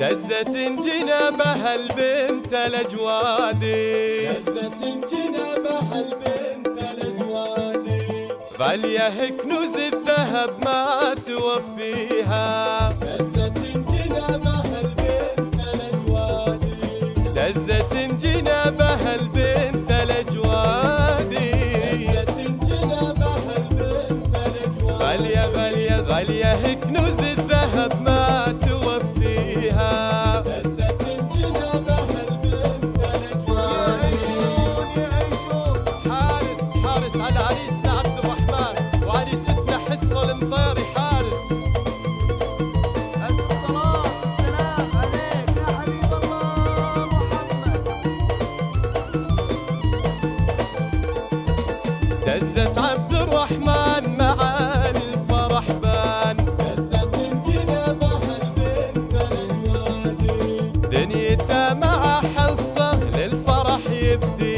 دزت جنابها البنت الأجوادي، دزت جنابها البنت الأجوادي، غالية كنوز الذهب ما توفيها. دزت جنابها البنت الأجوادي، دزت جنابها البنت الأجوادي، دزت جنابها البنت الأجوادي، غالية غالية غالية كنوز الذهب ما توفيها. دزت جنابها البنت الأجوادي. حارس على عريسنا عبد الرحمن وعريستنا حصة المطيري حارس. الصلاة والسلام عليك يا حبيب الله محمد. دزت عبد الرحمن مع الفرح بان، دزت جنابها البنت الأجوادي، دنيته مع حصة للفرح يبدي.